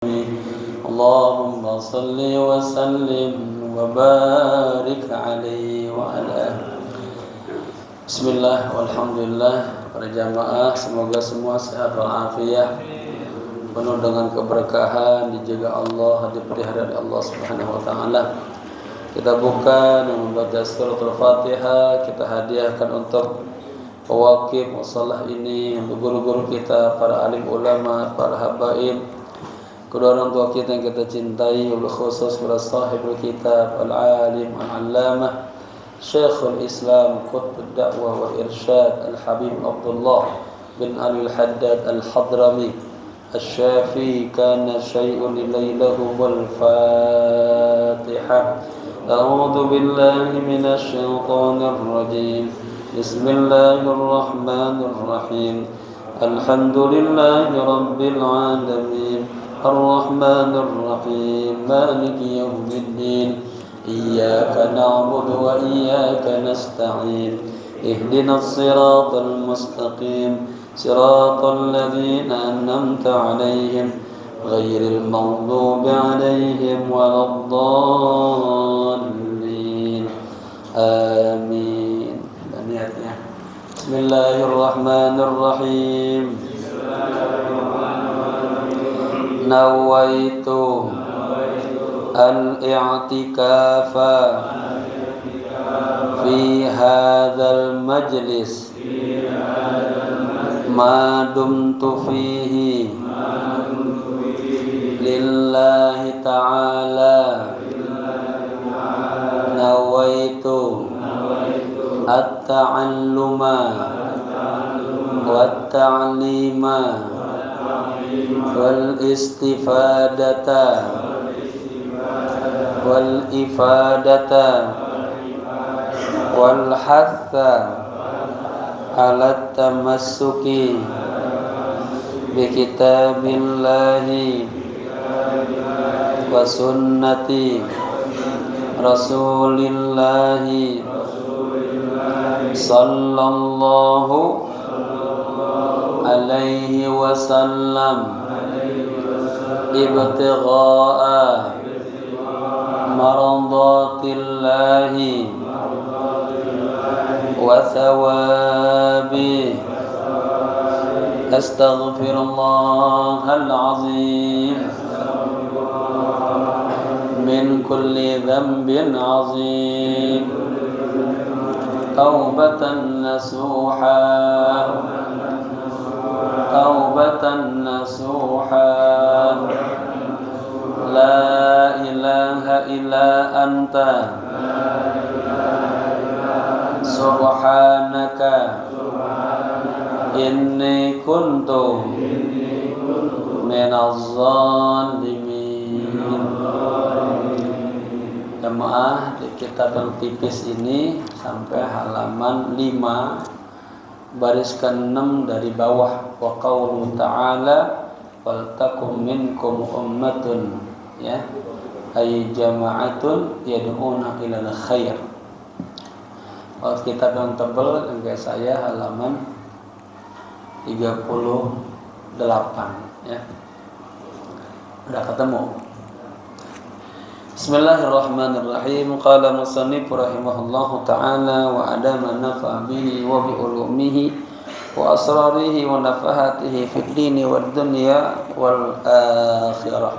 اللهم صل وسلم وبارك عليه وعلى Bismillah, walhamdulillah. Para jamaah, semoga semua sehat walafiat, penuh dengan keberkahan, dijaga Allah, dipelihara oleh Allah Subhanahu wa taala. Kita buka dengan membaca suratul Fatihah. Kita hadiahkan untuk pewakif musalah ini, untuk guru-guru kita, para alim ulama, para habaib, kedua orang tua kita yang kita cintai, wabil khusus para sahibul kitab, al-alim, al-allamah, Syekhul Islam, Qutbud Da'wah wal Irsyad, Al-Habib Abdullah bin Ali Al-Haddad Al-Hadrami Al-Syafi, kana syai'un laylahu wal-Fatihah. A'udhu billahi minasyaitanir rajim. Bismillahirrahmanirrahim. Alhamdulillahi rabbil alamin. Ar-Rahmanir Rahim. Maliki yaumiddin. إياك نعبد وإياك نستعين اهدنا الصراط المستقيم صراط الذين أنعمت عليهم غير المغضوب عليهم ولا الضالين آمين. بسم الله الرحمن الرحيم. نويت al-i'tikaf fi hadzal majlis ma dumtu fihi lillahi ta'ala nawaitu at-ta'alluma wat-ta'lima wal istifadata wal ifadata wal hatha ala tamassuki bi kitabillahi wa sunnati rasulillahi sallallahu alaihi wasallam ibtigha'a maradatillahi wa thawabi. Astaghfirullahal azim min kulli dhanbin azim taubatan nasuha taubatan nasuha. La ilaha illa anta subhanaka inni kuntu minaz zalimin. Jemaah, di kitab yang tipis ini sampai halaman 5 baris ke-6 dari bawah. Wa qaulu ta'ala wal takum minkum ummatun, ya, ay jama'atun yad'una ilal khair. Kalau kitab yang tebal yang kayak saya halaman 38, ya. Udah ketemu. Bismillahirrahmanirrahim. Qala musannif rahimahullahu ta'ala wa adama nafa bihi wa bi ulumihi wa asrarihi wa nafahatihi fid dini wad dunya wal akhirah.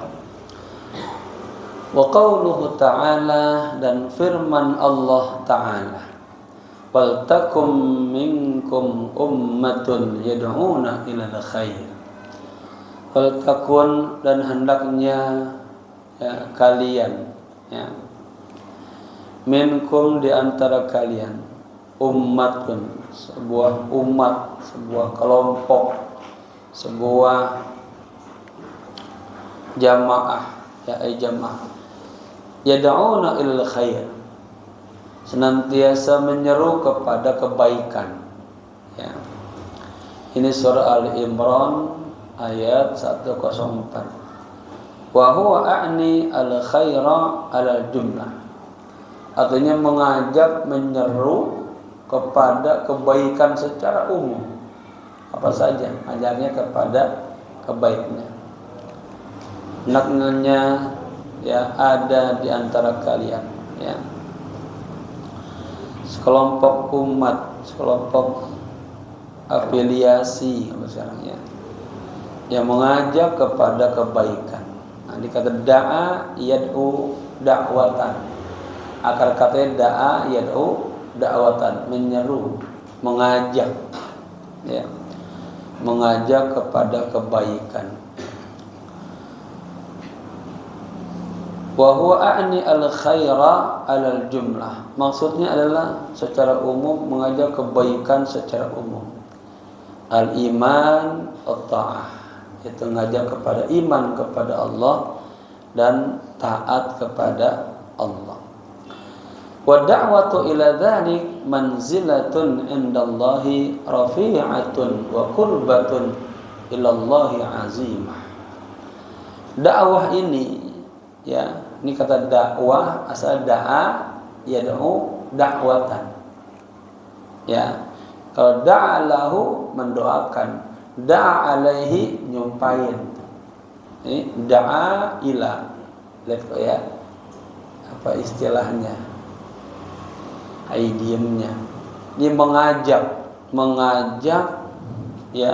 Wa qauluhu ta'ala, dan firman Allah ta'ala, wal takum minkum ummatun yad'una ilal khair. Wal takun, dan hendaknya, ya, kalian, ya, minkum, di antara kalian, ummatun, sebuah umat, sebuah kelompok, sebuah jamaah, ya, jamaah, yad'una ilal khair, senantiasa menyeru kepada kebaikan, ya. Ini surah Al-Imran ayat 104. Wa huwa a'ni al-khaira ala jumlah, artinya mengajak, menyeru kepada kebaikan secara umum. Apa saja ajarnya kepada kebaikan. hendaknya ya ada di antara kalian ya sekelompok umat, sekelompok afiliasi sekarang ya yang mengajak kepada kebaikan. Nah, dikata da'a yad'u da'watan. Akar katanya da'a yad'u da'watan, menyeru, mengajak ya. Mengajak kepada kebaikan. Wa huwa a'ni al-khaira 'alal jumlah. Maksudnya adalah secara umum mengajak kebaikan secara umum. Al-iman at-ta'ah. Itu mengajak kepada iman kepada Allah dan taat kepada Allah. Wa da'watu ila dzalik manzilatun 'indallahi rafi'atun wa qurbatun ilallahi 'azimah. Dakwah ini ya, ini kata dakwah asal da'a yad'u da'watan. Ya. Kalau da'a lahu mendoakan, da'a alaihi nyumpain. Ini da'a ila. Lihat ya. Apa istilahnya? Idiomnya. Dia mengajak ya.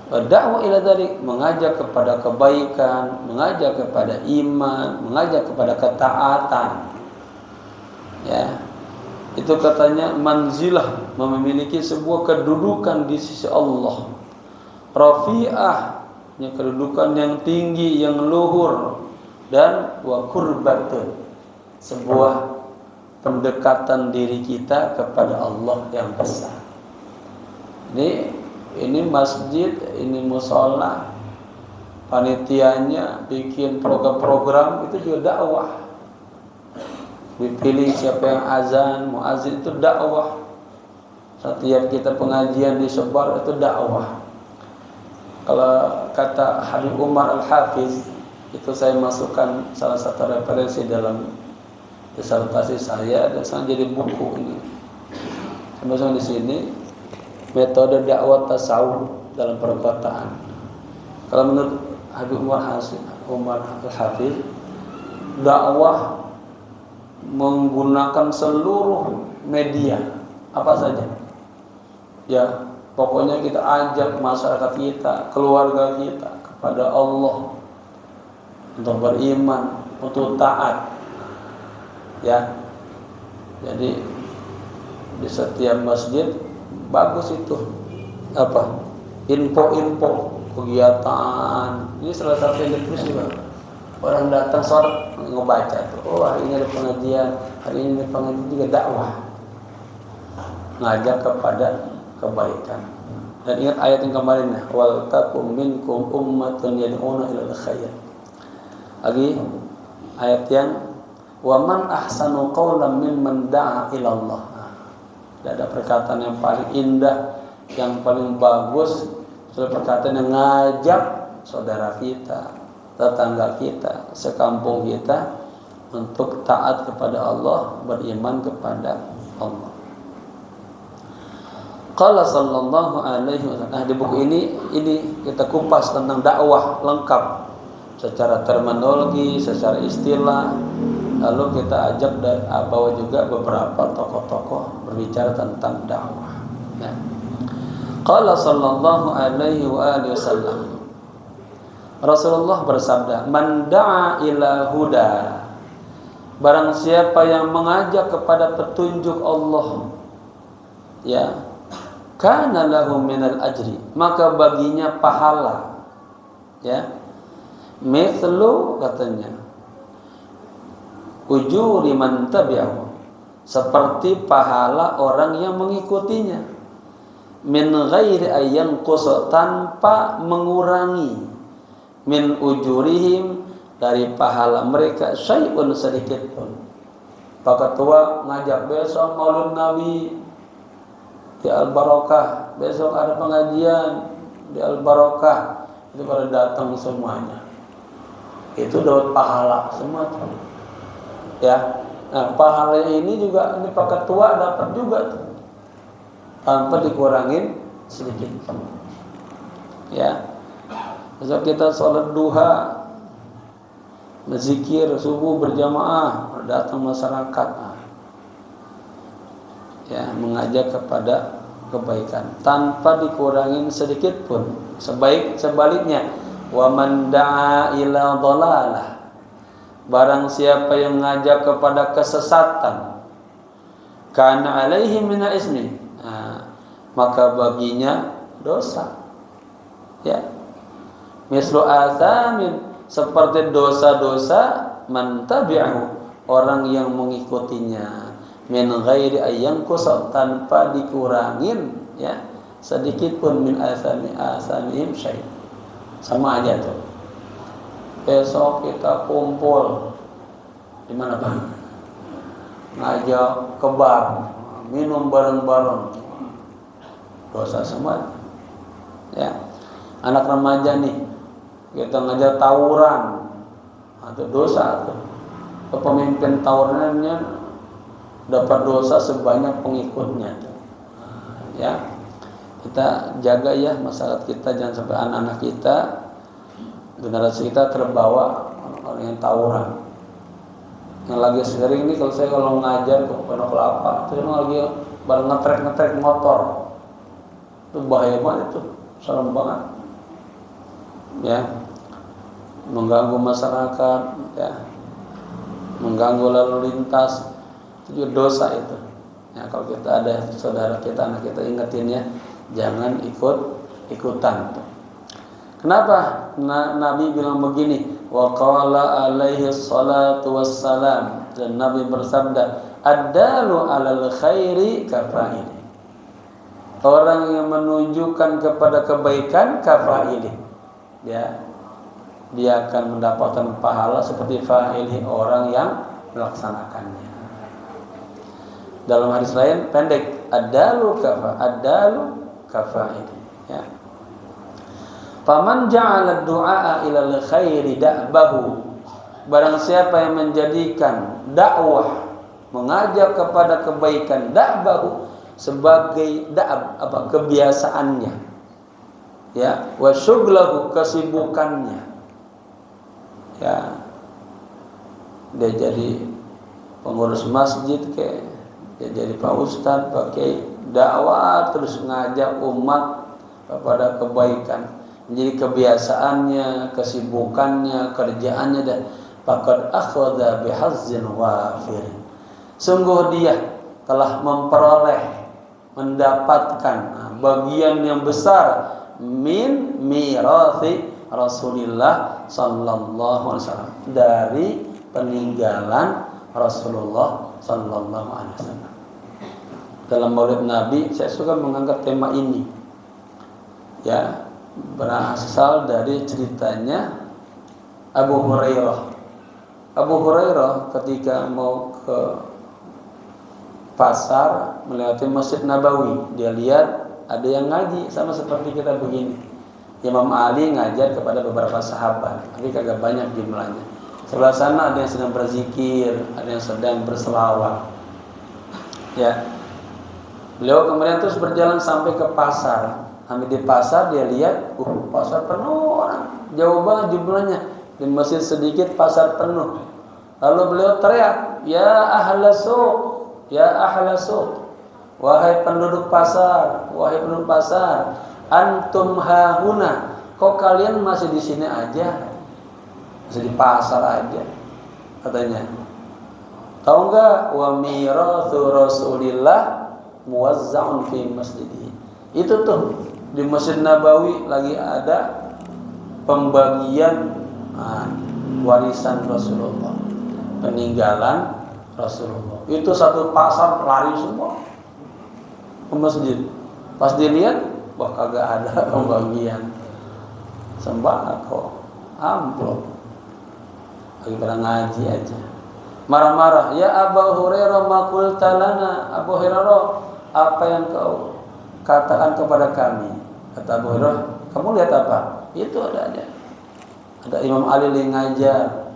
Dakwah ila dzalik, mengajak kepada kebaikan, mengajak kepada iman, mengajak kepada ketaatan. Ya. Itu katanya manzilah, memiliki sebuah kedudukan di sisi Allah. Rafi'ah, kedudukan yang tinggi, yang luhur, dan wa qurbatun, sebuah pendekatan diri kita kepada Allah yang besar. Ini masjid, ini musola, panitianya bikin program-program, itu juga dakwah. Dipilih siapa yang azan, muazin, itu dakwah. Setiap kita pengajian disebar, itu dakwah. Kalau kata Habib Umar Al-Hafiz, itu saya masukkan salah satu referensi dalam disertasi saya dan saya jadi buku ini. Saya masukkan di sini metode dakwah tasawuf dalam perkotaan. Kalau menurut Habib Umar Al-Hafiz, dakwah menggunakan seluruh media apa saja. Ya, pokoknya kita ajak masyarakat kita, keluarga kita kepada Allah untuk beriman, untuk taat. Ya. Jadi di setiap masjid bagus itu apa? Info-info kegiatan. Ini salah satu yang ditulis juga. Orang datang sholat ngebaca tuh. Oh, hari ini ada pengajian, hari ini ada pengajian, juga dakwah. Ngajak kepada kebaikan. Dan ingat ayat yang kemarin, wal takum minkum ummatun yad'una ilal khair. Lagi ayat yang wa man ahsanu qawlan mimman da'a ila Allah. Tidak ada perkataan yang paling indah, yang paling bagus, perkataan yang ngajak saudara kita, tetangga kita, sekampung kita untuk taat kepada Allah, beriman kepada Allah. Qala sallallahu alaihi wasallam. Nah, di buku ini kita kupas tentang dakwah lengkap secara terminologi, secara istilah. Lalu kita ajak bawa juga beberapa tokoh-tokoh berbicara tentang dakwah. Ya. Qala sallallahu alaihi wasallam. Rasulullah bersabda, "Man da'a ila huda." Barang siapa yang mengajak kepada petunjuk Allah, ya, kana lahu minal ajri, maka baginya pahala. Ya. Mithlu katanya ujuri man tabi'ahu, seperti pahala orang yang mengikutinya, min ghairi ayyan qus, tanpa mengurangi, min ujurihim, dari pahala mereka, syai'un, sedikit pun. Pak Ketua ngajak besok Maulid Nabi di Al-Barokah, besok ada pengajian di Al-Barokah, itu pada datang semuanya, itu dapat pahala semua tuh. Ya, nah pahala ini juga ini Pak Ketua dapat juga tuh, tanpa dikurangin sedikit pun. Ya, besok kita sholat duha Berzikir subuh berjamaah, datang masyarakat, ya, mengajak kepada kebaikan tanpa dikurangin sedikit pun. Sebaliknya, wa man da'a ila dhalalah, barang siapa yang mengajak kepada kesesatan, kana alaihi minal ismi, maka baginya dosa, ya, mislu athamin, seperti dosa-dosa man tabi'ahu, orang yang mengikutinya, min ghairi ayyanqus, tanpa dikurangin, ya, sedikit pun min asamihim syai'. Sama aja tuh. Besok kita kumpul di mana Bang? Ngajak ke bar, minum bareng-bareng, dosa semua, ya. Anak remaja nih, kita ngajak tawuran, atau dosa tuh. Pemimpin tawurannya dapat dosa sebanyak pengikutnya, ya. Kita jaga ya masyarakat kita, jangan sampai anak-anak kita, generasi kita terbawa orang yang tawuran. Yang lagi sering ini kalau ngajar ke Pondok Kelapa, itu emang lagi bareng ngetrek motor, itu bahaya banget, itu serem banget, ya, mengganggu masyarakat, ya, mengganggu lalu lintas, itu juga dosa itu. Ya, kalau kita ada saudara kita, anak kita, ingetin ya, jangan ikutan. Kenapa? Nabi bilang begini, wa qala alaihi salatu wassalam, dan Nabi bersabda, ad-dalu 'alal khairi kafa'ili, orang yang menunjukkan kepada kebaikan kafa'ili, ya, dia akan mendapatkan pahala seperti fa'ili, orang yang melaksanakannya. Dalam hadis lain pendek, ad-dalu kafa'ili, ya. Faman ja'ala du'a ilal khairi da'bahu, barang siapa yang menjadikan dakwah, mengajak kepada kebaikan, da'bahu, sebagai kebiasaannya, ya, wa syughlahu, kesibukannya, ya, dia jadi pengurus masjid, kayak dia jadi pak ustadz, pakai dakwah terus ngajak umat kepada kebaikan, menjadi kebiasaannya, kesibukannya, kerjaannya, dan faqad akhadha bihazzin wafir, sungguh dia telah mendapatkan bagian yang besar min mirathi Rasulillah sallallahu alaihi wasallam, dari peninggalan Rasulullah sallallahu alaihi wasallam. Dalam Maulid Nabi saya suka mengangkat tema ini, ya, berasal dari ceritanya Abu Hurairah. Abu Hurairah ketika mau ke pasar melewati Masjid Nabawi, dia lihat ada yang ngaji, sama seperti kita begini. Imam Ali ngajar kepada beberapa sahabat, tapi kagak banyak jumlahnya. Sebelah sana ada yang sedang berzikir, ada yang sedang berselawat, ya. Beliau kemudian terus berjalan sampai ke pasar. Sampai di pasar dia lihat, pasar penuh orang, jauh banget jumlahnya. Di masjid sedikit, pasar penuh. Lalu beliau teriak, ya ahla suq, ya ahla suq, wahai penduduk pasar, wahai penduduk pasar, antum hahuna, kok kalian masih di sini aja, masih di pasar aja, katanya. Tahu enggak, wa mirathu Rasulillah muwazza'un fi masjidihi. Itu tuh di Masjid Nabawi lagi ada pembagian warisan Rasulullah, peninggalan Rasulullah. Itu satu pasar lari semua ke masjid. Pas dilihat, wah kagak ada pembagian sembako, amplop, lagi pada ngaji aja. Marah-marah, ya Abu Hurairah ma qulta lana, Abu Hurairah, apa yang kau katakan kepada kami? Kata Abu Hurairah, kamu lihat apa? Itu ada Imam Ali yang ngajar,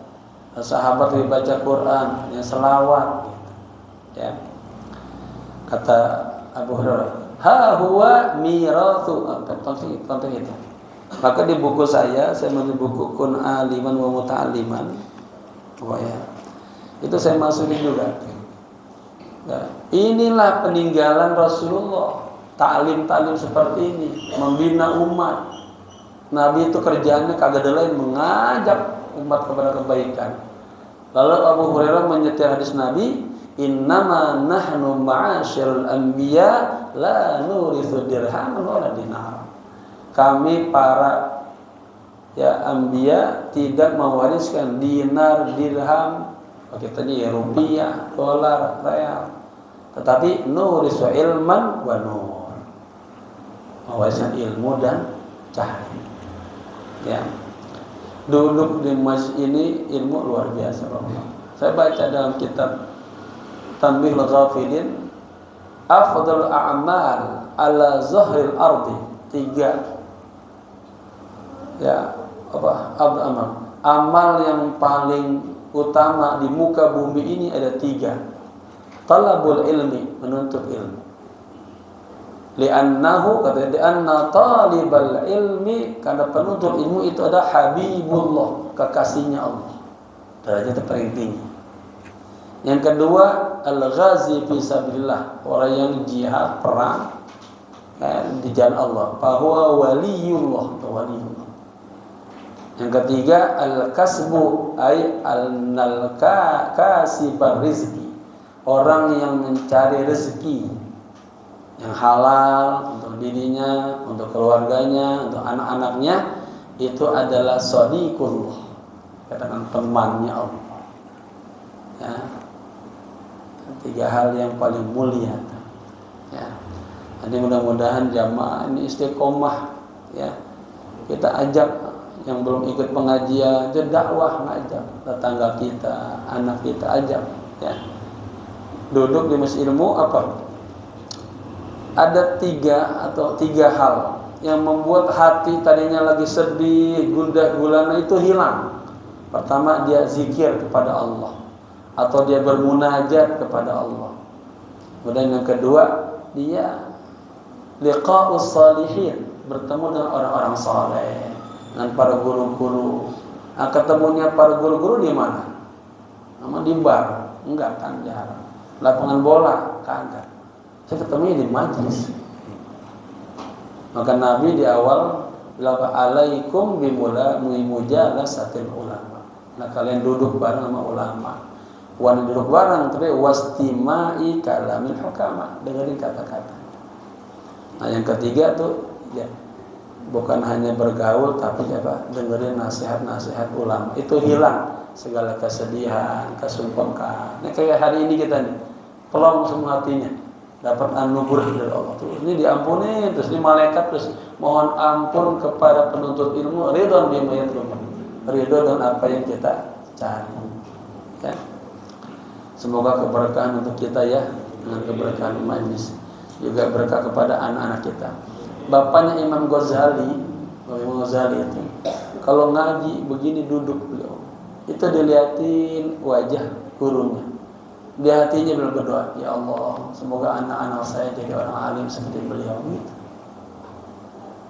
sahabat yang baca Quran, yang selawat, ya. Kata Abu Hurairah, ha huwa mirathu, konten itu. Maka di buku saya menulis buku Kun Aliman wa Muta'alliman, Oh ya, itu saya masukin juga. Ya, inilah peninggalan Rasulullah, taklim-taklim seperti ini, membina umat. Nabi itu kerjaannya kagak ada lain, mengajak umat kepada kebaikan. Lalu Abu Hurairah menyetir hadis Nabi, innama nahnu ma'asyirul anbiya la nurithu dirhaman wala dinar. Kami para anbiya tidak mewariskan dinar, dirham, kita ya rupiah, dolar, real. Tetapi nurithu ilman wa nur. Mewariskan ilmu dan cahaya. Ya. Duduk di masjid ini ilmu luar biasa. Saya baca dalam kitab Tanbihul Ghafilin, afdalul a'mal ala zahril ardi, 3 amal yang paling utama di muka bumi ini ada 3. Talabul ilmi, menuntut ilmu. Li'annahu li'anna talibal ilmi, karena penuntut ilmu itu ada habibullah, kekasihnya Allah. Derajatnya paling tinggi. Yang kedua, al-ghazi fi sabilillah, orang yang jihad perang di jalan Allah, bahwa waliyullah, waliyullah. Yang ketiga, al-kasbu ay al-kasibur rizki, orang yang mencari rezeki yang halal untuk dirinya, untuk keluarganya, untuk anak-anaknya, itu adalah shadiqullah, katakan temannya Allah. Ya. 3 hal yang paling mulia. Ya. Jadi mudah-mudahan jamaah ini istiqomah, ya. Kita ajak yang belum ikut pengajian, dakwah, ngajak tetangga kita, anak kita, ajak, ya. Duduk di masjid ilmu apa? Ada 3 hal yang membuat hati tadinya lagi sedih, gundah gulana itu hilang. Pertama, dia zikir kepada Allah, atau dia bermunajat kepada Allah. Kemudian yang kedua, dia liqa'us salihin, bertemu dengan orang-orang saleh, dengan para guru-guru. Nah, ketemunya para guru-guru di mana? Nama di bar? Enggak, kan jarang. Lapangan bola? Kagak. Saya ketemunya di majlis. Maka Nabi di awal bilang, alaikum bimujalasatil ulama. Nah, kalian duduk bareng sama ulama. Bukan duduk bareng, tapi wastimai kalamil hukama, dengerin kata-kata. Nah, yang ketiga tuh, ya, bukan hanya bergaul, tapi dengerin nasihat-nasihat ulama. Itu hilang segala kesedihan, kesumpahkan. Nah, kayak hari ini kita nih, pelong semua hatinya, dapat anugerah dari Allah. Tuh, ini diampuni, terus ini malaikat terus mohon ampun kepada penuntut ilmu, ridho bima yatlub, ridho dengan apa yang kita cari. Ya. Semoga keberkahan untuk kita, ya, dengan keberkahan majlis, juga berkah kepada anak-anak kita. Bapaknya Imam Ghazali itu kalau ngaji begini duduk beliau, itu dilihatin wajah gurunya. Di hatinya beliau berdoa, ya Allah, semoga anak-anak saya jadi orang alim seperti beliau. Gitu.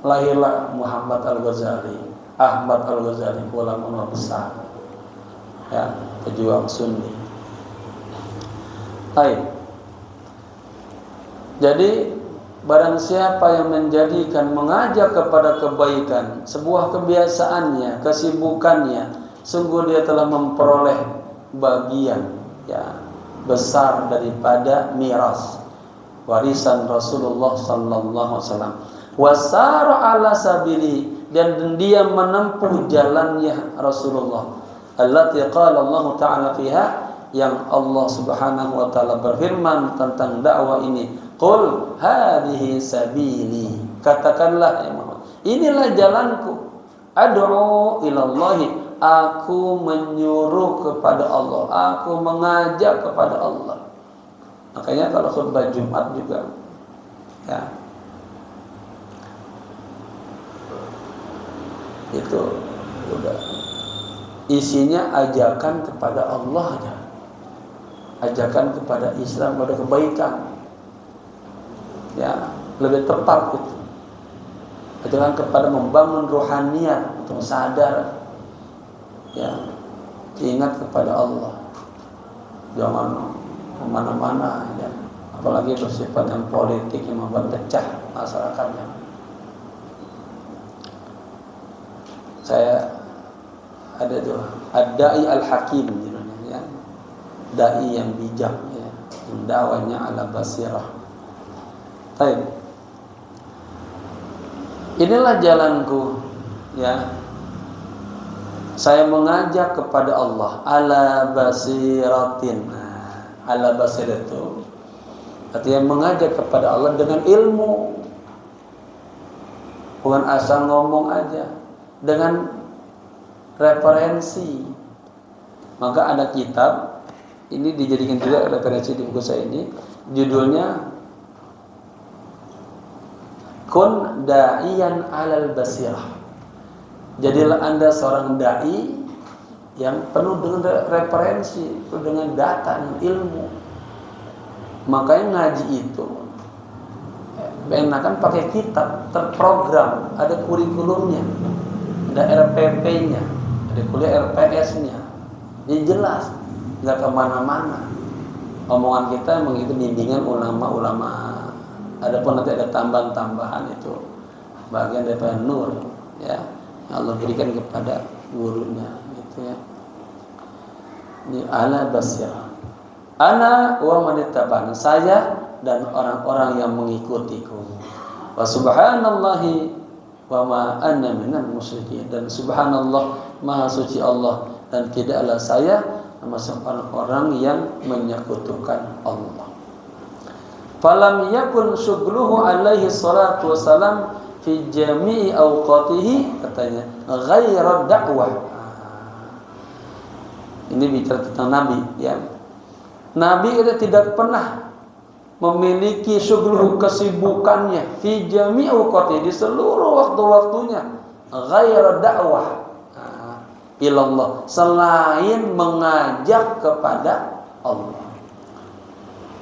Lahirlah Muhammad Al-Ghazali, Ahmad Al-Ghazali, ulama besar, ya, pejuang Sunni. Baik. Jadi barang siapa yang menjadikan mengajak kepada kebaikan sebuah kebiasaannya, kesibukannya, sungguh dia telah memperoleh bagian, ya, besar daripada miras warisan Rasulullah sallallahu alaihi wasallam. Wasara ala sabili, dan dia menempuh jalannya Rasulullah. Allati qala Allah taala fiha, yang Allah Subhanahu wa taala berfirman tentang dakwah ini, qul hadhihi sabili, katakanlah ya Muhammad, inilah jalanku, ad'u ilallahi, aku menyuruh kepada Allah, aku mengajak kepada Allah. Makanya kalau khutbah Jumat juga, ya, itu udah isinya ajakan kepada Allah aja, ajakan kepada Islam, kepada kebaikan, ya, lebih tepat itu. Ajakan kepada membangun rohaniat untuk sadar, ya, ingat kepada Allah, jangan kemana-mana ya. Apalagi bersifat yang politik yang membuat pecah masyarakatnya. Saya ada tuh ad-da'i al-hakim judulnya ya. Dai yang bijak ya, yang dakwanya ala basirah. Baik. Inilah jalanku ya. Saya mengajak kepada Allah ala basiratin. Ala basirah itu artinya mengajak kepada Allah dengan ilmu, bukan asal ngomong aja, dengan referensi. Maka ada kitab ini dijadikan juga referensi di buku saya ini, judulnya Kun Da'iyan Alal Basirah. Jadilah Anda seorang dai yang penuh dengan referensi, penuh dengan data dan ilmu. Makanya ngaji itu enakan pakai kitab terprogram, ada kurikulumnya, ada RPP-nya, ada kuliah RPS-nya. Jadi jelas, nggak kemana-mana. Omongan kita memang itu bimbingan ulama-ulama. Adapun nanti ada tambahan-tambahan itu bagian daripada nur ya, yang Allah berikan kepada gurunya gitu ya. Ini ala basirah. Ana wa manittaba'ani, saya dan orang-orang yang mengikutiku. Wa subhanallahi wa ma ana minal musyrikin, dan subhanallah maha suci Allah dan tidaklah saya termasuk orang-orang yang menyekutukan Allah. Falam yakun syughluhu alaihi salatu wassalam fi jami'i awqatihi, katanya ghaira da'wah. Ini bicara tentang Nabi ya. Nabi itu tidak pernah memiliki syughluhu, kesibukannya fi jami'i awqatihi, di seluruh waktu-waktunya, ghaira da'wah ilallah, selain mengajak kepada Allah.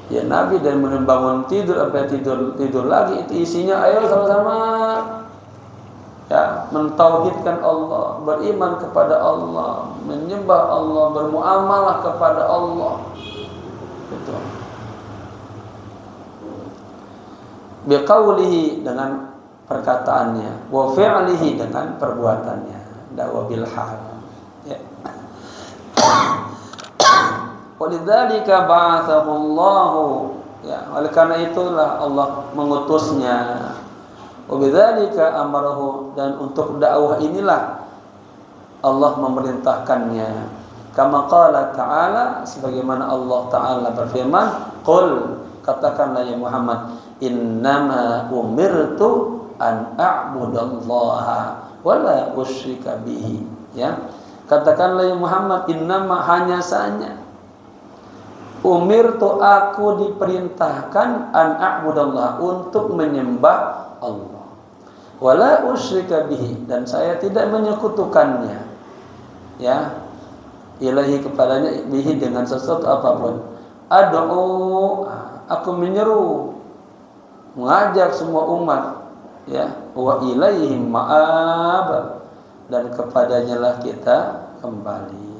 Ya Nabi dari bangun tidur sampai tidur lagi itu isinya ayo sama-sama ya mentauhidkan Allah, beriman kepada Allah, menyembah Allah, bermuamalah kepada Allah. Itu. Biqaulihi, dengan perkataannya, wa fi'lihi, dengan perbuatannya, dakwah bil hal. Ya. Walidzalika ba'athahu Allah, ya, oleh karena itulah Allah mengutusnya. Wabidzalika amarahu, dan untuk dakwah inilah Allah memerintahkannya. Kama qala ta'ala, sebagaimana Allah Ta'ala berfirman, qul, katakanlah ya Muhammad, innama umirtu an a'budallaha wa la usyrika bihi. Ya, katakanlah ya Muhammad, innama, hanya saja, umirtu, aku diperintahkan, an a'budallah, untuk menyembah Allah, wala usyrika bihi, dan saya tidak menyekutukannya ya, ilahi, kepadanya, bihi, dengan sesuatu apapun. Ad'u, aku menyeru, mengajak semua umat ya, wa ilaihim ma'ab, dan kepadanya lah kita kembali.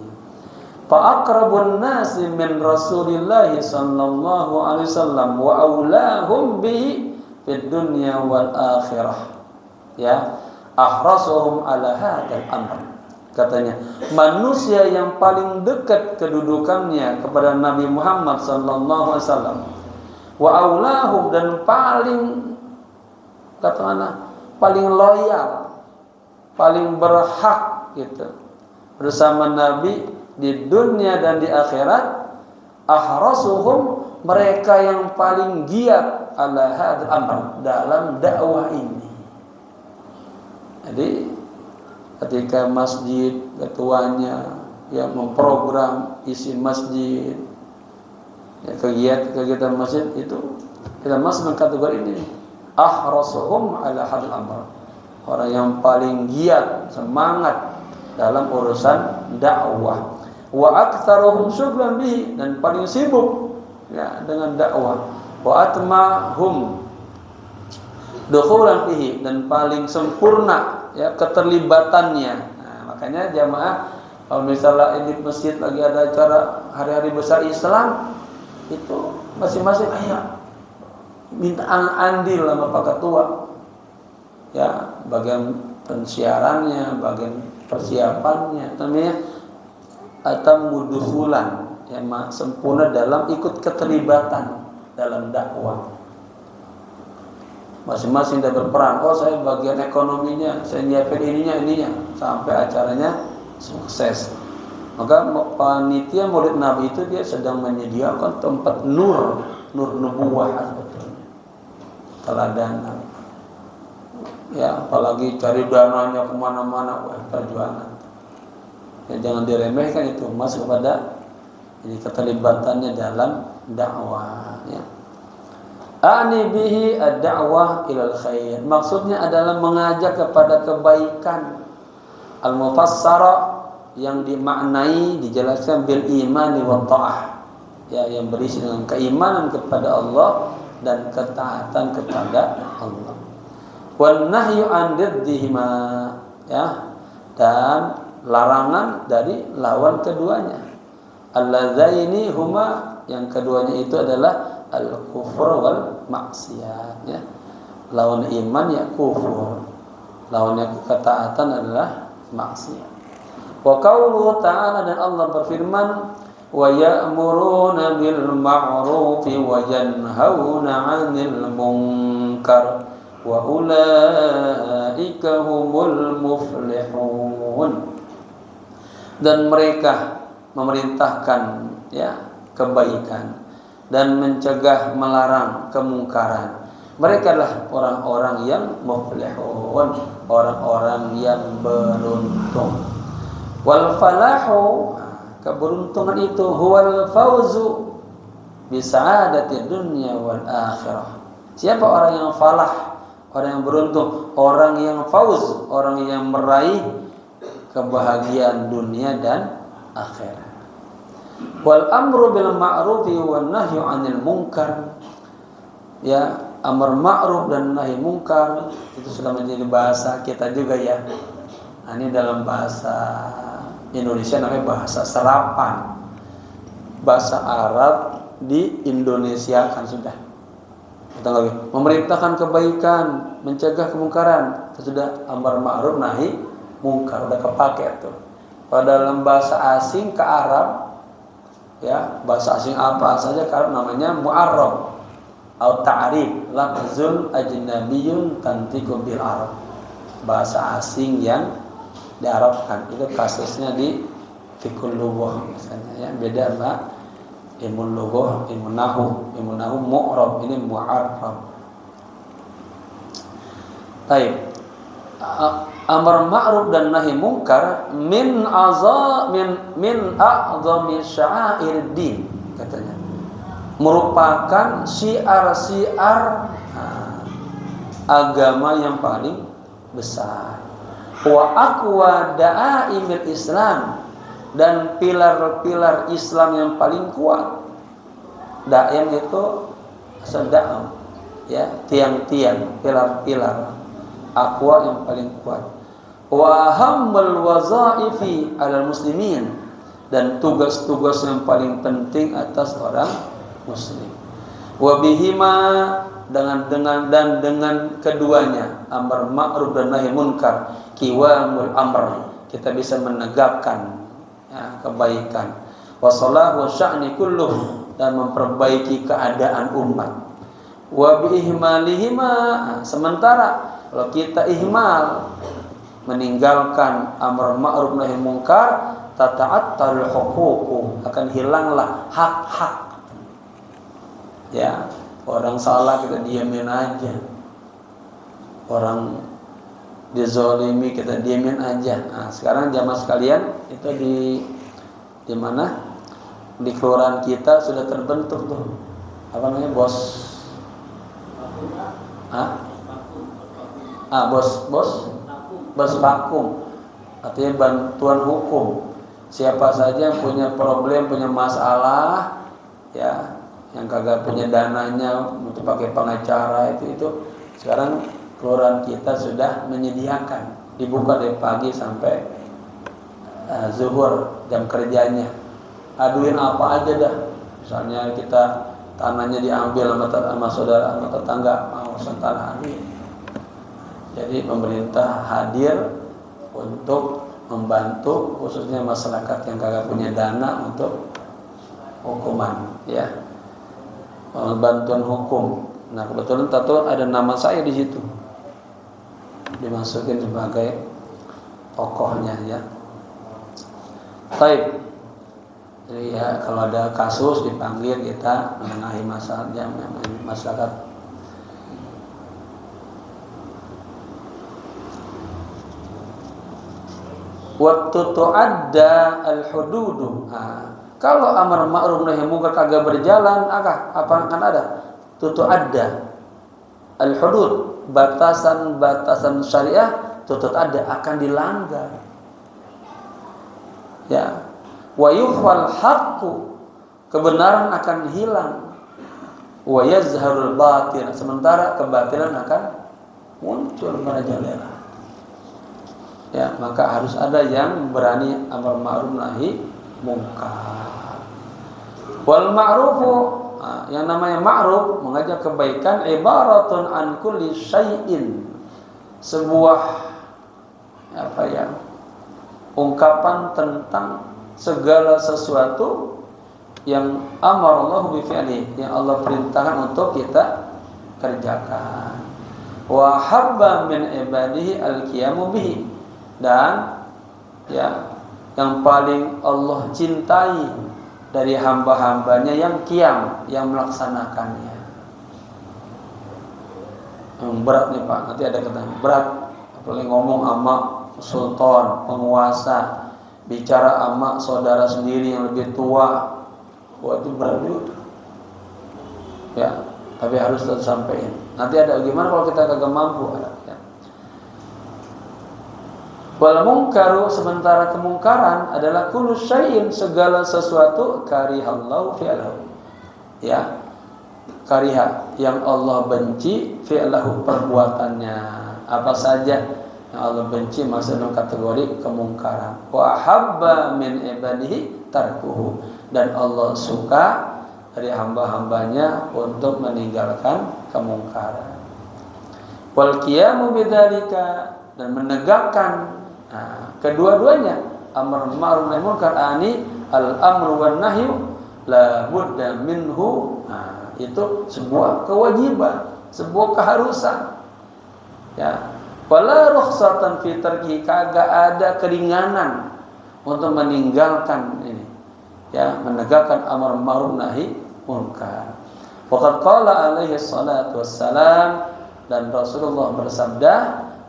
Fa aqrabun nasi min Rasulillah sallallahu alaihi wasallam wa aulahum bihi fid dunya wal akhirah. Ya, ahrasuhum ala hadzal amr. Katanya, manusia yang paling dekat kedudukannya kepada Nabi Muhammad sallallahu alaihi wasallam, wa aulahum, dan paling, kata mana, paling loyal, paling berhak gitu bersama Nabi di dunia dan di akhirat, ahrasuhum, mereka yang paling giat, ala hadzal amr, dalam dakwah ini. Jadi ketika masjid ketuanya yang memprogram isi masjid ya, kegiatan masjid itu kita masuk dalam kategori ini, ahrasuhum ala hadzal amr, orang yang paling giat, semangat dalam urusan dakwah. Wa aktsaruhum syughlan bihi, dan paling sibuk ya dengan dakwah. Wa atmahum dukhulan bihi, dan paling sempurna ya keterlibatannya. Nah, makanya jamaah Kalau misalnya ini masjid lagi ada acara hari-hari besar Islam, itu masing-masing ayo minta andil sama Pak Ketua. Ya, bagian pensiarannya, bagian persiapannya, namanya atamuduhulan, yang sempurna dalam ikut keterlibatan dalam dakwah. Masing-masing sudah berperan. Oh, saya bagian ekonominya, saya nyiapin ininya, sampai acaranya sukses. Maka panitia Maulid Nabi itu dia sedang menyediakan tempat nur nubuwah sebetulnya. Teladanan. Ya, apalagi cari dananya kemana-mana, wah perjuangan. Ya, jangan diremehkan itu, masuk kepada ini keterlibatannya dalam dakwah. Ya. Ani bihi ad-da'wah ilal khair. Maksudnya adalah mengajak kepada kebaikan. Al-mufassara yang dimaknai dijelaskan bil imani wa ta'ah. Ya, yang berisi dengan keimanan kepada Allah dan ketaatan kepada Allah. Wan nahyu an diddihima, ya, dan larangan dari lawan keduanya. Alladzaini huma, yang keduanya itu adalah al-kufur wal maksiyat, ya. Lawan iman ya kufur, lawannya ketaatan adalah maksiat. Wa qauluhu ta'ala, dan Allah berfirman, wa ya'muruna bil ma'rufi wa yanhauna 'anil munkar wa ulaika humul muflihun. Dan mereka memerintahkan, ya, kebaikan dan mencegah melarang kemungkaran. Mereka adalah orang-orang yang muflihun, orang-orang yang beruntung. Wal falahu, keberuntungan itu huwal fauzu bi sa'adati dunya wal akhirah. Siapa orang yang falah, orang yang beruntung, orang yang fauz, orang yang meraih kebahagiaan dunia dan akhirat. Wal amru bil ma'rufi wan nahyu 'anil munkar, ya, amar ma'ruf dan nahi munkar itu sudah menjadi bahasa kita juga, ya. Nah, ini dalam bahasa Indonesia namanya bahasa serapan. Bahasa Arab di Indonesia kan sudah. Kita lagi memerintahkan kebaikan, mencegah kemungkaran, itu sudah amar ma'ruf nahi munkar, udah kepake tuh. Pada dalam bahasa asing ke Arab, ya, bahasa asing apa saja karena namanya mu'arrab atau ta'rif, lafzul ajnabiyyun tantiqu bil arab, bahasa asing yang diarabkan. Itu kasusnya di fiqhul lughah misalnya, ya, beda sama ilmu lughah, ilmu nahwu mu'rab, ini mu'arrab. Baik. Amar ma'ruf dan nahi munkar min a'zami sya'airid-din, katanya. Merupakan syiar-syiar agama yang paling besar. Wa aqwa da'aimil Islam, dan pilar-pilar Islam yang paling kuat. Da'im itu sedang, ya, tiang-tiang, pilar-pilar. Aqwa yang paling kuat. Wa ahammul wazaifi 'alal muslimin, dan tugas-tugas yang paling penting atas orang muslim. Wa bihima, dengan keduanya, amar ma'ruf dan nahi munkar, qiwamul amr, kita bisa menegakkan, ya, kebaikan. Wa salahu sya'ni kulluh, dan memperbaiki keadaan umat. Wa biihmalihima, sementara kalau kita ihmal, meninggalkan amar ma'ruf nahi munkar, tata'attal huquq, akan hilanglah hak-hak. Ya, orang salah kita diamin aja, orang dizolimi kita diamin aja. Nah, sekarang jamaah sekalian, itu di mana? Di kelurahan kita sudah terbentuk tuh, apa namanya, bos? Bos vakum, artinya bantuan hukum. Siapa saja yang punya problem, punya masalah, ya, yang kagak punya dananya untuk pakai pengacara, itu sekarang kelurahan kita sudah menyediakan, dibuka dari pagi sampai zuhur jam kerjanya, aduin apa aja dah. Misalnya kita tanahnya diambil sama saudara, sama tetangga, mau tanah aduin. Jadi pemerintah hadir untuk membantu khususnya masyarakat yang kagak punya dana untuk hukuman, ya, bantuan hukum. Nah kebetulan tato ada nama saya di situ, dimasukin sebagai tokohnya, ya. Baik. Jadi ya kalau ada kasus dipanggil kita menengahi masyarakat. Waktu tu'adda al-hududu. Kalau amar ma'ruf nahi munkar kagak berjalan, apa akan ada? Tu'adda al-hudud, batasan-batasan syariah tu'adda akan dilanggar. Ya. Wa yukhfal haqqu, kebenaran akan hilang. Wa yazharul batil, sementara kebatilan akan muncul merajalela. Ya, maka harus ada yang berani amar ma'ruf nahi munkar. Wal ma'rufu, yang namanya ma'ruf mengajak kebaikan, ibaratun an kulli syai'in, sebuah ungkapan tentang segala sesuatu yang amarallahu bi fi'li, yang Allah perintahkan untuk kita kerjakan. Wa habba min ibadihi al-qiyamu bihi, dan ya yang paling Allah cintai dari hamba-hambanya yang qiyam, yang melaksanakannya. Berat nih Pak, nanti ada kata berat, apalagi ngomong sama sultan, penguasa, bicara sama saudara sendiri yang lebih tua. Wah itu berat juga. Ya, tapi harus tetap sampaikan. Nanti ada gimana kalau kita kagak mampu, ya. Wal munkaru, sementara kemungkaran adalah kullu syai'in, segala sesuatu karihallahu fi'lahu. Ya. Kariha, yang Allah benci, fi'lahu, perbuatannya. Apa saja yang Allah benci masuk dalam kategori kemungkaran. Wa habba min ibadihi tarkuhu, dan Allah suka dari hamba-hambanya untuk meninggalkan kemungkaran. Wal qiyamu bidzalika, dan menegakkan kedua-duanya, amar ma'ruf nahi munkar, ani al-amru wan nahyu la budda minhu. Itu sebuah kewajiban, sebuah keharusan. Ya. Wala rukhsatan fi tarki, kagak ada keringanan untuk meninggalkan ini. Ya, menegakkan amar ma'ruf nahi munkar. Waqad qala alaihi salatu wassalam, dan Rasulullah bersabda,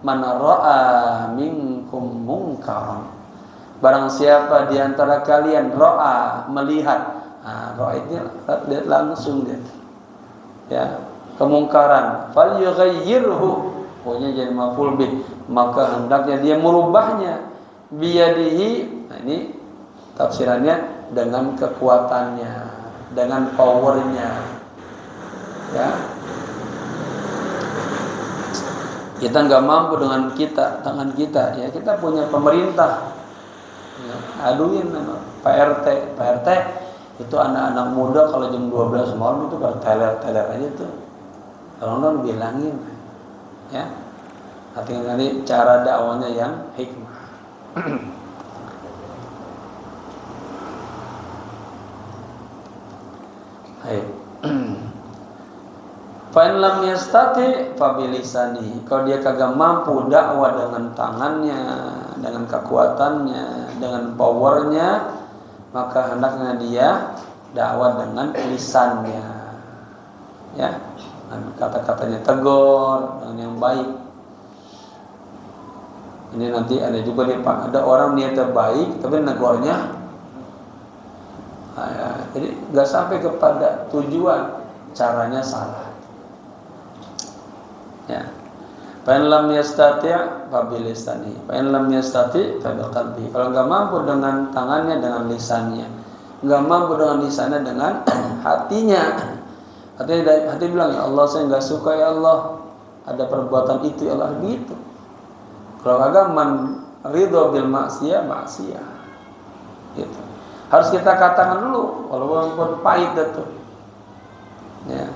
man ra'a minkum munkaran, barang siapa di antara kalian ra'a, melihat, ra'a itu lihat langsung dia, ya, kemungkaran, falyughayyirhu, pokoknya jadi maf'ul bih, maka hendaknya dia merubahnya, biyadihi. Nah ini tafsirannya dengan kekuatannya, dengan powernya, ya. Kita nggak mampu dengan tangan kita, ya kita punya pemerintah, ya, aduin Pak RT itu anak-anak muda kalau jam 12 malam itu berteler-teler aja tuh, tolong bilangin, ya, artinya nanti cara dakwanya yang hikmah. Hai. Fa in lam yastati fa bilisani, kalau dia kagak mampu dakwah dengan tangannya, dengan kekuatannya, dengan powernya, maka hendaknya dia dakwah dengan lisannya, ya, dengan kata-katanya tegur, dengan yang baik. Ini nanti ada juga nih Pak, ada orang niatnya baik tapi negornya, jadi nggak sampai kepada tujuan, caranya salah. Ya. Fa in lam yastati' fa bilisani, fa in lam yastati' fa biqalbi. Kalau enggak mampu dengan tangannya, dengan lisannya. Enggak mampu dengan lisannya, dengan hatinya. Hati bilang, ya Allah saya enggak suka ya Allah ada perbuatan itu ya Allah, gitu. Kalau kagak man ridho bil maksiyah, Harus kita katakan dulu walaupun pahit itu. Ya.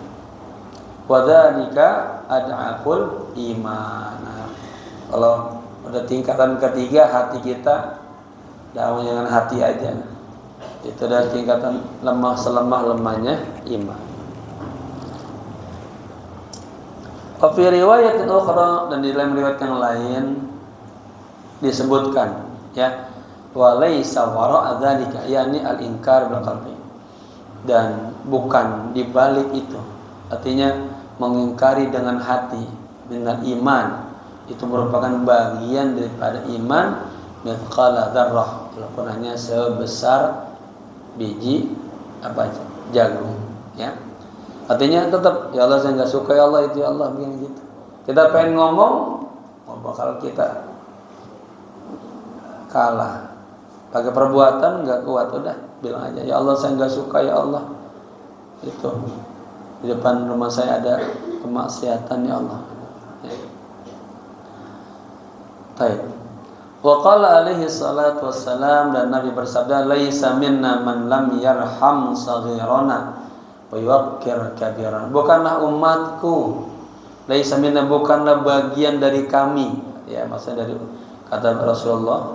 Wadzalika ad'aful iman. Nah, kalau udah tingkatan ketiga hati kita jangan hati aja. Itu adalah tingkatan lemah selemah-lemahnya iman. Wa fi riwayatin ukhra, dan di dalam riwayat yang lain disebutkan ya, wa laisa wara'a dzalika yakni al-inkar bil qalbi, dan bukan di balik itu, artinya mengingkari dengan hati, dengan iman, itu merupakan bagian daripada iman mithqala dzarrah, walaupun hanya sebesar biji jagung ya. Artinya tetap ya Allah saya enggak suka ya Allah itu ya Allah begini gitu. Kita pengen ngomong bakal kita kalah. Pakai perbuatan enggak kuat, udah bilang aja ya Allah saya enggak suka ya Allah. Itu di depan rumah saya ada kemaksiatan ya Allah. Ya. Baik. Wa qala alaihi salatu wassalam, dan Nabi bersabda laisa minna man lam yarham saghirana wa yuwaqqir kabirana. Bukanlah umatku, laisa minna bukanlah bagian dari kami. Ya, maksudnya dari kata Rasulullah,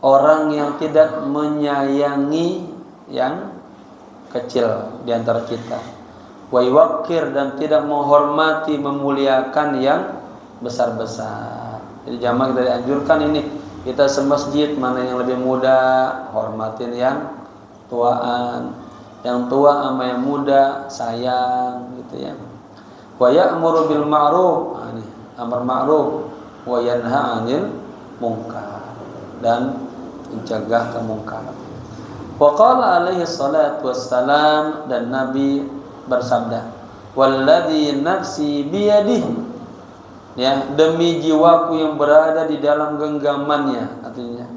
orang yang tidak menyayangi yang kecil di antara kita. Wa yuwaqqir, dan tidak menghormati memuliakan yang besar-besar. Jadi jamaah kita dianjurkan ini, kita semasjid mana yang lebih muda, hormatin yang tuaan, yang tua sama yang muda sayang gitu ya. Wa ya'muru bil ma'ruf, ini amar ma'ruf, wa yanha 'anil munkar, dan mencegah kemungkaran. Wa qala alaihi salatu wassalam, dan Nabi bersabda, walladzi nafsi biyadihi, ya, demi jiwaku yang berada di dalam genggamannya, artinya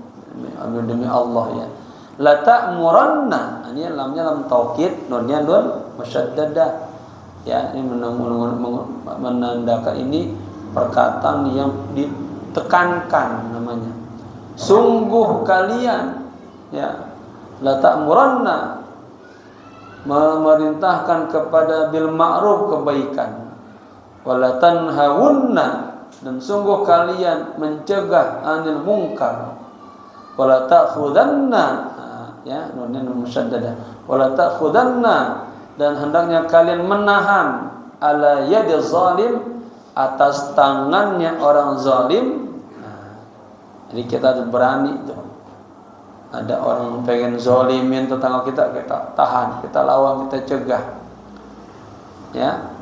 demi Allah ya. La ta'muranna, ini lamnya lam taukid, nunnya nun musyaddadah. Ya, ini menandakan ini perkataan yang ditekankan namanya. Sungguh kalian ya, la ta'muranna, memerintahkan kepada bil ma'ruf kebaikan, wala tanhawunna, dan sungguh kalian mencegah anil munkar, wala ta'khudanna, ya nunnya musyaddadah, wala ta'khudanna, dan hendaknya kalian menahan ala yadi zalim, atas tangannya orang zalim. Jadi kita harus berani tuh. Ada orang pengen zalimin tetangga kita, kita tahan, kita lawan, kita cegah. Ya.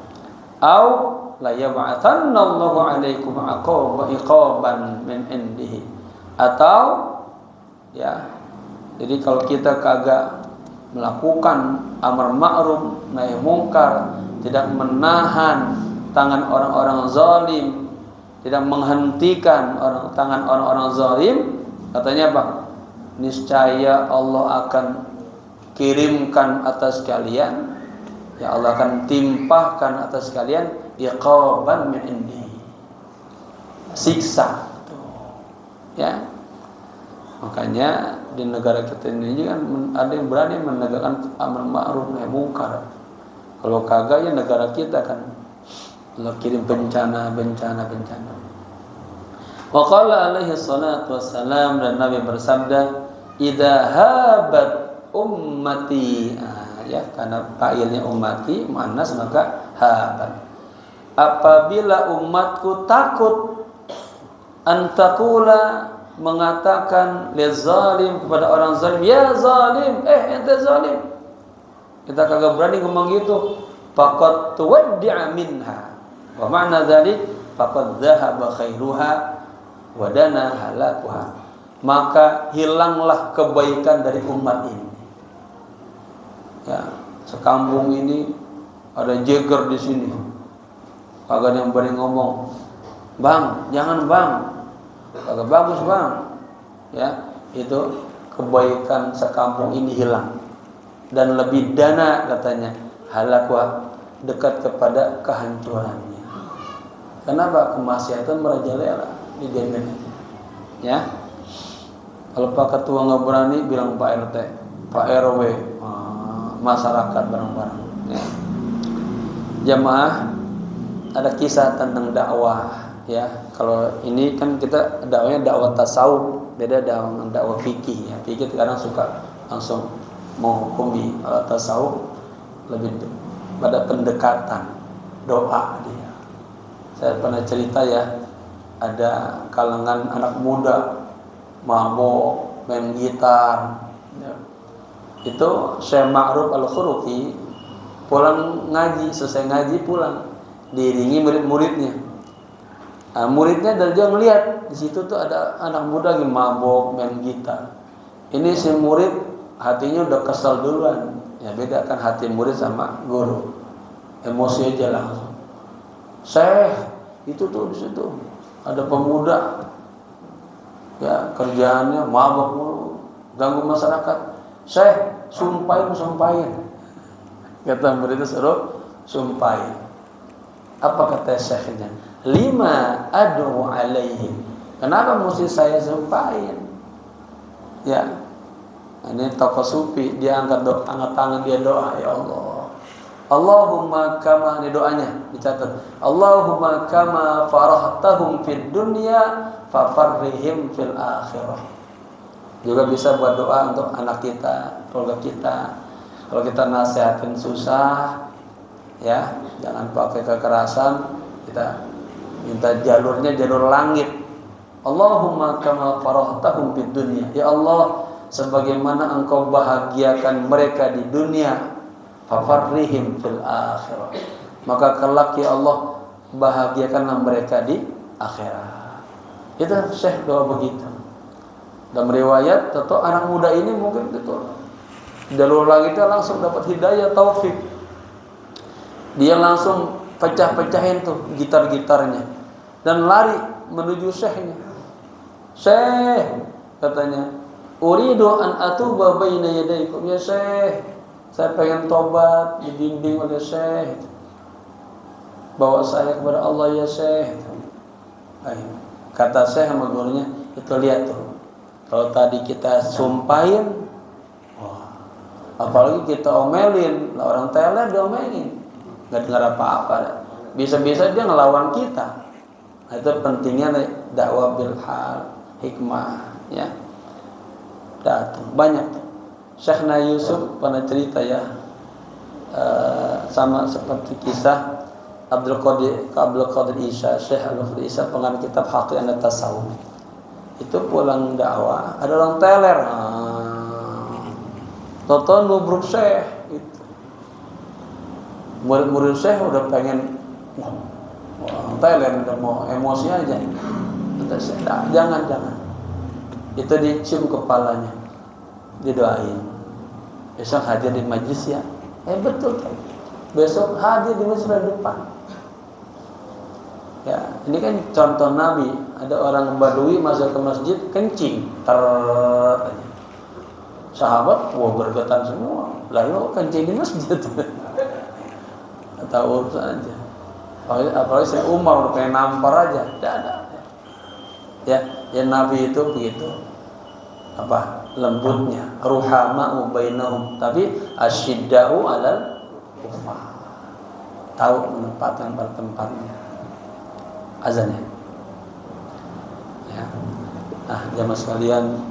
Au la yab'atsanna Allahu 'alaikum iqaban min indihi. Atau ya, jadi kalau kita kagak melakukan amar ma'ruf nahi mungkar, tidak menahan tangan orang-orang zalim, tidak menghentikan tangan orang-orang zalim, katanya apa? Niscaya Allah akan kirimkan atas kalian, ya Allah akan timpahkan atas kalian iqaban min indi, siksa. Ya, makanya di negara kita ini kan ada yang berani menegakkan amar ma'ruf nahi mungkar. Kalau kagak ya negara kita kan Allah kirim bencana. Wa qala alaihi salatu wassalam, dan Nabi bersabda, idza habat ummati, ya karena fa'ilnya ummati muannas maka habat. Apabila umatku takut, antakula, mengatakan lizalim, kepada orang zalim, ya zalim, ente zalim. Kita kagak berani ngomong gitu. Faqad tuwaddi'a minha, wa ma'na dzalik faqad dhahaba khairuha wa dana halakuha, maka hilanglah kebaikan dari umat ini. Ya, sekampung ini ada jeger di sini, kagak yang berani ngomong, bang, jangan bang, kagak bagus bang. Ya, itu kebaikan sekampung ini hilang, dan lebih dana katanya halakuha, dekat kepada kehancurannya. Kenapa? Kemaksiatan merajalela di dunia. Ya, kalau Pak Ketua nggak berani, bilang Pak RT, Pak RW, masyarakat bareng-bareng. Ya. Jamaah, ada kisah tentang dakwah. Ya, kalau ini kan kita dakwahnya dakwah tasawuf, beda dengan dakwah fikih. Ya, fikih kadang suka langsung menghukumi, tasawuf lebih pada pendekatan doa dia. Saya pernah cerita ya, ada kalangan anak muda mabok, main gitar. Ya. Itu Syekh Ma'ruf Al-Khuruqi pulang ngaji, selesai ngaji pulang, diiringi murid-muridnya. Nah, muridnya dari jauh melihat di situ tuh ada anak muda yang mabok, main gitar. Ini si murid hatinya udah kesal duluan. Ya beda kan hati murid sama guru. Emosi aja langsung. Syekh, itu tuh di situ ada pemuda, ya kerjaannya mabok mulu, ganggu masyarakat. Syekh, sumpahin. Kata murid itu suruh sumpahin. Apa kata syekhnya? 5 ad'u alaihim. Kenapa mesti saya sumpahin? Ya, ini tokoh sufi, dia angkat tangan dia doa, ya Allah. Allahumma kama, ini doanya dicatat. Allahumma kama farahtahum fid dunya fafarrihim fil akhirah. Juga bisa buat doa untuk anak kita, keluarga kita. Kalau kita nasihatin susah, ya jangan pakai kekerasan, kita minta jalurnya jalur langit. Allahumma kama farahtahum fid dunya. Ya Allah, sebagaimana engkau bahagiakan mereka di dunia, fafarrihim fil akhirah. Maka kelak ya Allah, bahagiakanlah mereka di akhirat. Itu Syekh doa begitu. Dalam riwayat, tentu anak muda ini mungkin itu jalur langitnya langsung dapat hidayah taufik. Dia langsung pecah-pecahin tuh gitar-gitarnya dan lari menuju Syekhnya. Syekh, katanya, uridu an atuba baina yadaykum ya Syekh. Saya pengen tobat, dibimbing oleh Syekh. Bawa saya kepada Allah ya Syekh. Kata Syekh sama gurunya, itu lihat tuh. Kalau tadi kita sumpahin, apalagi kita omelin, orang teler diomelin, nggak dengar apa-apa. Bisa-bisa dia ngelawan kita. Nah, itu pentingnya dakwah bil hal, hikmah, ya. Datang banyak. Syekhna Yusuf pernah cerita ya, sama seperti kisah Abdul Qadir Isa, Syekh Abdul Qadir Isa pengarang kitab Haqiqat Tasawuf. Itu pulang dakwah, ada orang teler. Toto nubruk Syekh itu. Murid-murid Syekh udah pengen teler, udah mau emosi aja. Kata Syekh, jangan. Itu dicium kepalanya, didoain. Besok hadir di majlis ya. Betul kan? Besok hadir di majlis depan. Ya, ini kan contoh Nabi. Ada orang Badui masuk ke masjid kencing, aja. Sahabat, bergetar semua. Lalu kencing di masjid. Tahu urusan aja. Apalagi saya Umar udah pengen nampar aja. Tidak ada. Ya Nabi itu begitu. Apa? Lembutnya, ruhama'u bainahum, tapi asyidda'u 'alal kufar. Tahu menempatkan pada tempatnya. Azannya. Ya. Nah, jamaah sekalian,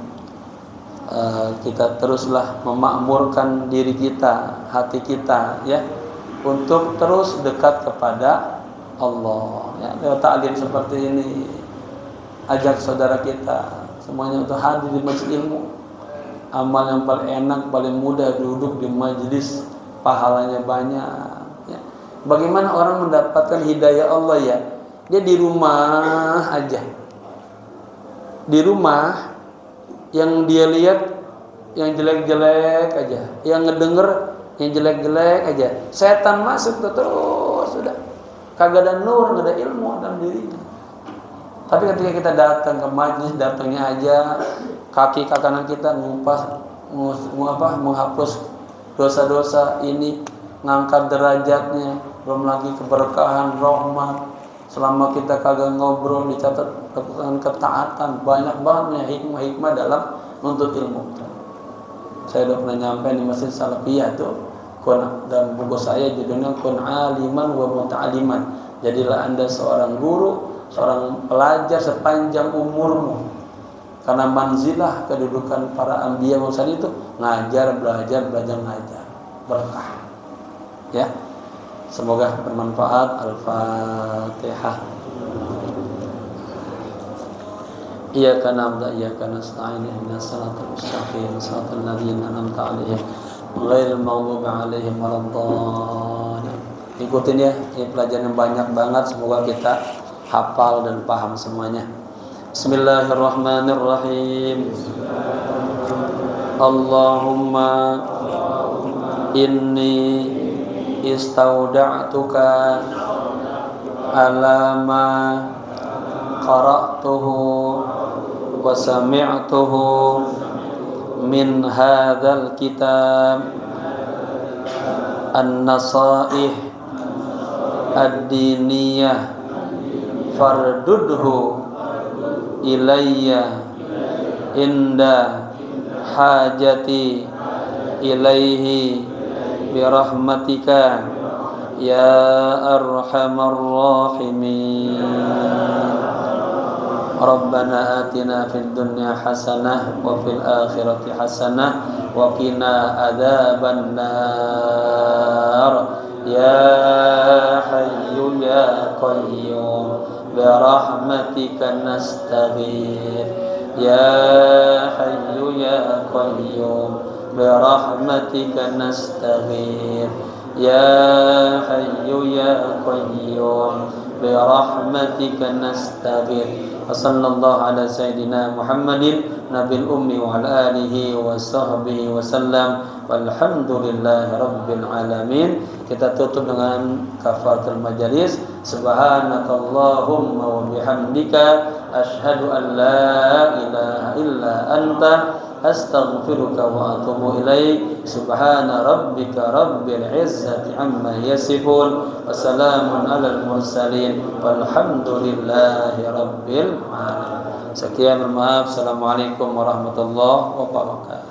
kita teruslah memakmurkan diri kita, hati kita, ya, untuk terus dekat kepada Allah. Ya, lewat ta'lim seperti ini, ajak saudara kita semuanya untuk hadir di majelis ilmu. Amal yang paling enak, paling mudah duduk di majelis, pahalanya banyak. Ya. Bagaimana orang mendapatkan hidayah Allah ya? Dia di rumah aja. Di rumah yang dia lihat yang jelek-jelek aja, yang ngedenger yang jelek-jelek aja. Setan masuk terus sudah. Kagak ada nur, kagak ada ilmu dalam dirinya. Tapi ketika kita datang ke majelis, datangnya aja kaki kanan kita menghapus dosa-dosa ini, ngangkat derajatnya, belum lagi keberkahan, rahmat. Selama kita kagak ngobrol, dicatat ketaatan, banyak banget hikmah-hikmah dalam menuntut ilmu. Saya udah pernah nyampe di Masjid Salafiyah tuh, dan buku saya judulnya Kun aliman wa muta'aliman. Jadilah Anda seorang guru, seorang pelajar sepanjang umurmu. Karena manzilah kedudukan para anbiya mursal itu ngajar, belajar, ngajar. Berkah. Ya. Semoga bermanfaat. Al-Fatihah. Iyyaka na'budu wa iyyaka nasta'in ihdinas siratal mustaqim siratal ladzina an'amta 'alaihim ghairil maghdubi 'alaihim waladdallin. Ikutin ya, ini pelajaran yang banyak banget, semoga kita hafal dan paham semuanya. Bismillahirrahmanirrahim. Allahumma inni istauda'tuka ala ma qara'tuhu wa sami'tuhu min hadzal kitab an-nasaih ad-diniyah fardudhu ilayya inda hajati ilaihi birahmatika ya arhamar rahimin. Rabbana atina fid dunya hasanah wa fil akhirati hasanah wa qina adzabannar. Ya hayyu ya qayyum bi rahmatika nastaghith. Ya hayyu ya qayyum bi rahmatika nastaghith. Ya hayyu ya qayyum bi rahmatika nastaghith. Sallallahu ala sayyidina Muhammadin nabil ummi wa ala alihi wa sahbihi wa sallam walhamdulillahi rabbil alamin. Kita tutup dengan kafaratul majalis. Subhanakallahumma wa bihamdika asyhadu an la ilaha illa anta astaghfiruka wa atubu ilaik. Subhana rabbika rabbil izzati amma yasifun wa salamun alal mursalin walhamdulillahi rabbil alamin. Sekian, bermaaf. Assalamualaikum warahmatullahi wabarakatuh.